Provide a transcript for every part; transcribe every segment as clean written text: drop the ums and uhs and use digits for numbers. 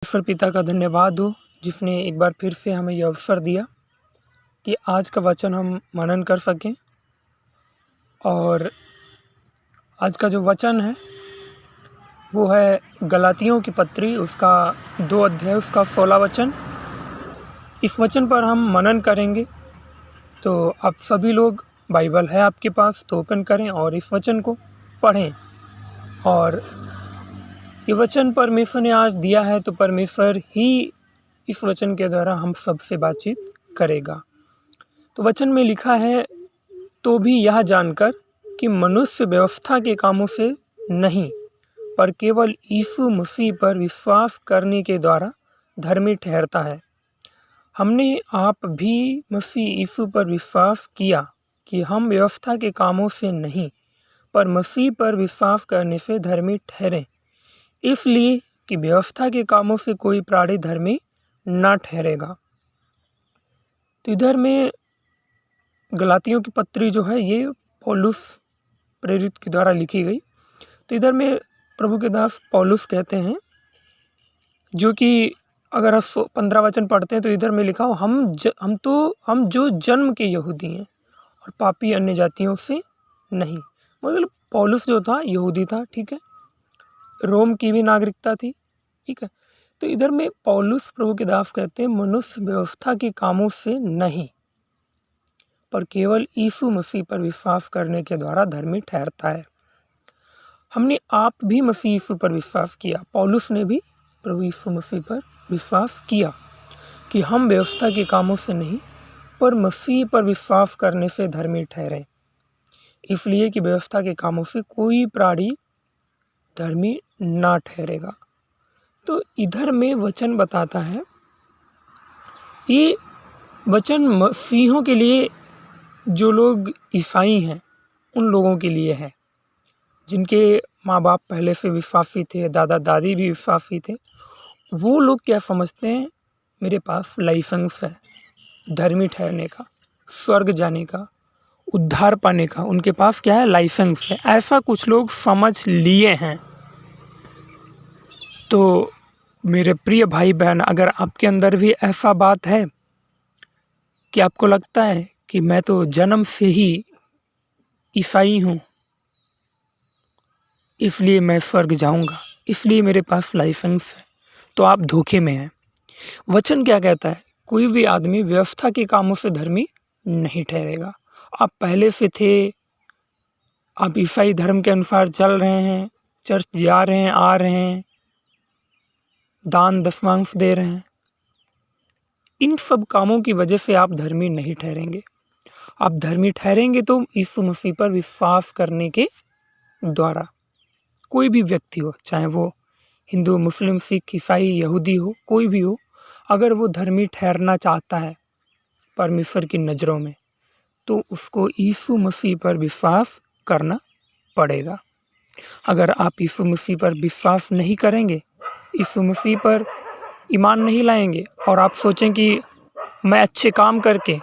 ईश्वर पिता का धन्यवाद हो जिसने एक बार फिर से हमें ये अवसर दिया कि आज का वचन हम मनन कर सकें। और आज का जो वचन है वो है गलातियों की पत्री, उसका 2 अध्याय, उसका 16 वचन। इस वचन पर हम मनन करेंगे। तो आप सभी लोग, बाइबल है आपके पास तो ओपन करें और इस वचन को पढ़ें। और ये वचन परमेश्वर ने आज दिया है तो परमेश्वर ही इस वचन के द्वारा हम सबसे बातचीत करेगा। तो वचन में लिखा है, तो भी यह जानकर कि मनुष्य व्यवस्था के कामों से नहीं पर केवल यीशु मसीह पर विश्वास करने के द्वारा धर्मी ठहरता है। हमने आप भी मसीह यीशु पर विश्वास किया कि हम व्यवस्था के कामों से नहीं पर मसीह पर विश्वास करने से धर्मी ठहरें, इसलिए कि व्यवस्था के कामों से कोई प्राणी धर्मी ना ठहरेगा। तो इधर में गलातियों की पत्री जो है ये पौलुस प्रेरित के द्वारा लिखी गई। तो इधर में प्रभु के दास पौलुस कहते हैं, जो कि अगर आप 15 वचन पढ़ते हैं तो इधर में लिखा हो, हम जो जन्म के यहूदी हैं और पापी अन्य जातियों से नहीं। मतलब पौलुस जो था यहूदी था, ठीक है, रोम की भी नागरिकता थी, ठीक है। तो इधर में पौलुस प्रभु के दास कहते हैं, मनुष्य व्यवस्था के कामों से नहीं पर केवल यीशु मसीह पर विश्वास करने के द्वारा धर्मी ठहरता है। हमने आप भी मसीह यीशु पर विश्वास किया, पौलुस ने भी प्रभु यीशु मसीह पर विश्वास किया कि हम व्यवस्था के कामों से नहीं पर मसीह पर विश्वास करने से धर्मी ठहरें, इसलिए कि व्यवस्था के कामों से कोई प्राणी धर्मी ना ठहरेगा। तो इधर में वचन बताता है, ये वचन मसीहों के लिए, जो लोग ईसाई हैं उन लोगों के लिए है, जिनके माँ बाप पहले से विश्वासी थे, दादा दादी भी विश्वासी थे। वो लोग क्या समझते हैं, मेरे पास लाइसेंस है धर्मी ठहरने का, स्वर्ग जाने का, उद्धार पाने का, उनके पास क्या है, लाइसेंस है। ऐसा कुछ लोग समझ लिए हैं। तो मेरे प्रिय भाई बहन, अगर आपके अंदर भी ऐसा बात है कि आपको लगता है कि मैं तो जन्म से ही ईसाई हूँ, इसलिए मैं स्वर्ग जाऊँगा, इसलिए मेरे पास लाइसेंस है, तो आप धोखे में हैं। वचन क्या कहता है, कोई भी आदमी व्यवस्था के कामों से धर्मी नहीं ठहरेगा। आप पहले से थे, आप ईसाई धर्म के अनुसार चल रहे हैं, चर्च जा रहे हैं, आ रहे हैं, दान दशमांश दे रहे हैं, इन सब कामों की वजह से आप धर्मी नहीं ठहरेंगे। आप धर्मी ठहरेंगे तो यीशु मसीह पर विश्वास करने के द्वारा। कोई भी व्यक्ति हो, चाहे वो हिंदू, मुस्लिम, सिख, ईसाई, यहूदी हो, कोई भी हो, अगर वो धर्मी ठहरना चाहता है परमेश्वर की नज़रों में, तो उसको यीशु मसीह पर विश्वास करना पड़ेगा। अगर आप यीशु मसीह पर विश्वास नहीं करेंगे, यीशु मसीह पर ईमान नहीं लाएंगे और आप सोचें कि मैं अच्छे काम करके,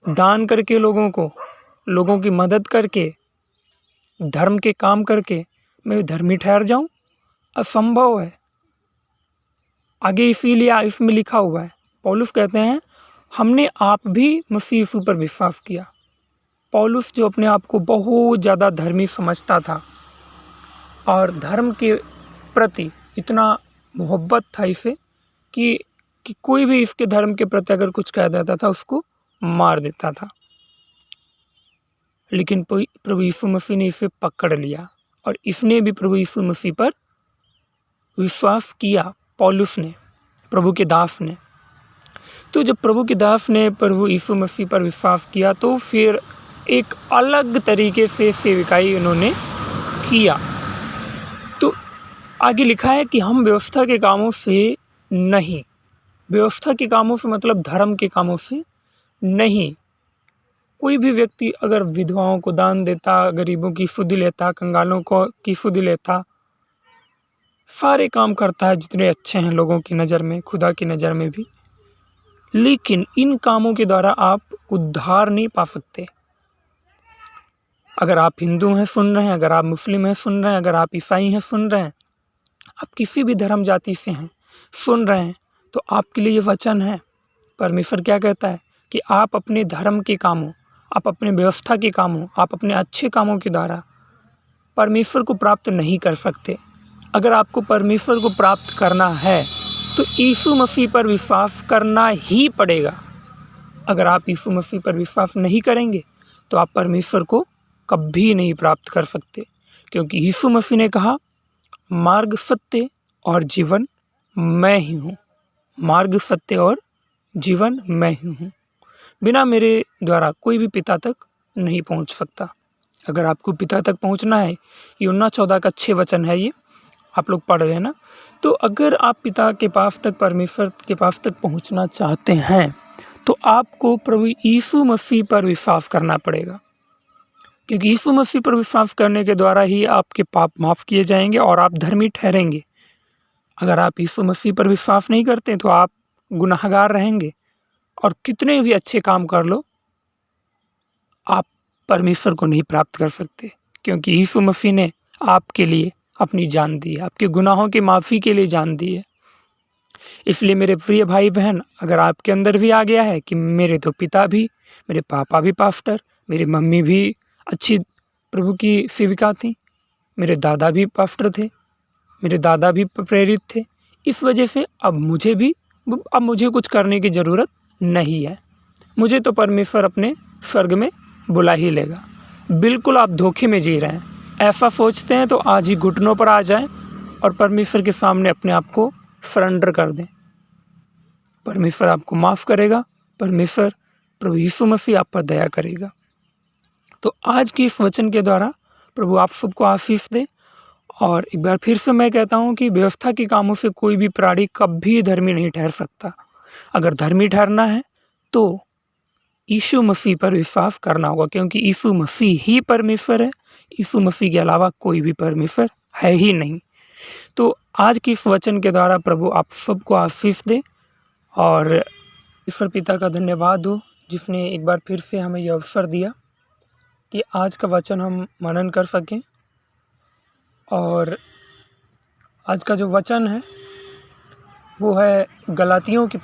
दान करके, लोगों की मदद करके, धर्म के काम करके मैं धर्मी ठहर जाऊं, असंभव है। आगे इसीलिए इसमें लिखा हुआ है, पौलुस कहते हैं, हमने आप भी मसीह यीशु पर विश्वास किया। पौलुस जो अपने आप को बहुत ज़्यादा धर्मी समझता था और धर्म के प्रति इतना मोहब्बत था इसे कि कोई भी इसके धर्म के प्रति अगर कुछ कह देता था उसको मार देता था। लेकिन प्रभु यीशु मसीह ने इसे पकड़ लिया और इसने भी प्रभु यीशु मसीह पर विश्वास किया, पौलुस ने, प्रभु के दास ने। तो जब प्रभु के दास ने प्रभु यीशु मसीह पर विश्वास किया तो फिर एक अलग तरीके से सेवकाई उन्होंने किया। तो आगे लिखा है कि हम व्यवस्था के कामों से नहीं, व्यवस्था के कामों से मतलब धर्म के कामों से नहीं। कोई भी व्यक्ति अगर विधवाओं को दान देता, गरीबों की सुधि लेता, कंगालों को की सुधि लेता, सारे काम करता है जितने अच्छे हैं लोगों की नज़र में, खुदा की नज़र में भी, लेकिन इन कामों के द्वारा आप उद्धार नहीं पा सकते। अगर आप हिंदू हैं सुन रहे हैं, अगर आप मुस्लिम हैं सुन रहे हैं, अगर आप ईसाई हैं सुन रहे हैं, आप किसी भी धर्म जाति से हैं, सुन रहे हैं, तो आपके लिए ये वचन है। परमेश्वर क्या कहता है कि आप अपने धर्म के कामों, आप अपने व्यवस्था के कामों, आप अपने अच्छे कामों के द्वारा परमेश्वर को प्राप्त नहीं कर सकते। अगर आपको परमेश्वर को प्राप्त करना है तो यीशु मसीह पर विश्वास करना ही पड़ेगा। अगर आप यीशु मसीह पर विश्वास नहीं करेंगे तो आप परमेश्वर को कभी नहीं प्राप्त कर सकते, क्योंकि यीशु मसीह ने कहा, मार्ग, सत्य और जीवन मैं ही हूँ। मार्ग, सत्य और जीवन मैं ही हूँ। बिना मेरे द्वारा कोई भी पिता तक नहीं पहुँच सकता। अगर आपको पिता तक पहुँचना है, यूहन्ना 14 का 6 वचन है, ये आप लोग पढ़ लेना। तो अगर आप पिता के पास तक, परमेश्वर के पास तक पहुँचना चाहते हैं तो आपको प्रभु यीशु मसीह पर विश्वास करना पड़ेगा, क्योंकि यीशु मसीह पर विश्वास करने के द्वारा ही आपके पाप माफ़ किए जाएंगे और आप धर्मी ठहरेंगे। अगर आप यीशु मसीह पर विश्वास नहीं करते तो आप गुनाहगार रहेंगे, और कितने भी अच्छे काम कर लो आप परमेश्वर को नहीं प्राप्त कर सकते, क्योंकि यीशु मसीह ने आपके लिए अपनी जान दी है, आपके गुनाहों की माफ़ी के लिए जान दी है। इसलिए मेरे प्रिय भाई बहन, अगर आपके अंदर भी आ गया है कि मेरे तो पिता भी, मेरे पापा भी पास्टर, मेरी मम्मी भी अच्छी प्रभु की सेविका थी, मेरे दादा भी पास्टर थे, मेरे दादा भी प्रेरित थे, इस वजह से अब मुझे कुछ करने की ज़रूरत नहीं है, मुझे तो परमेश्वर अपने स्वर्ग में बुला ही लेगा। बिल्कुल आप धोखे में जी रहे हैं। ऐसा सोचते हैं तो आज ही घुटनों पर आ जाएं और परमेश्वर के सामने अपने आप को सरेंडर कर दें। परमेश्वर आपको माफ़ करेगा, परमेश्वर प्रभु यीशु मसीह आप पर दया करेगा। तो आज की इस वचन के द्वारा प्रभु आप सबको आशीष दे। और एक बार फिर से मैं कहता हूँ कि व्यवस्था के कामों से कोई भी प्राणी कभी धर्मी नहीं ठहर सकता। अगर धर्मी ठहरना है तो यीशु मसीह पर विश्वास करना होगा, क्योंकि यीशु मसीह ही परमेश्वर है। यीशु मसीह के अलावा कोई भी परमेश्वर है ही नहीं। तो आज की इस वचन के द्वारा प्रभु आप सबको आशीष दे, और ईश्वर पिता का धन्यवाद हो जिसने एक बार फिर से हमें यह अवसर दिया कि आज का वचन हम मनन कर सकें। और आज का जो वचन है वो है गलातियों की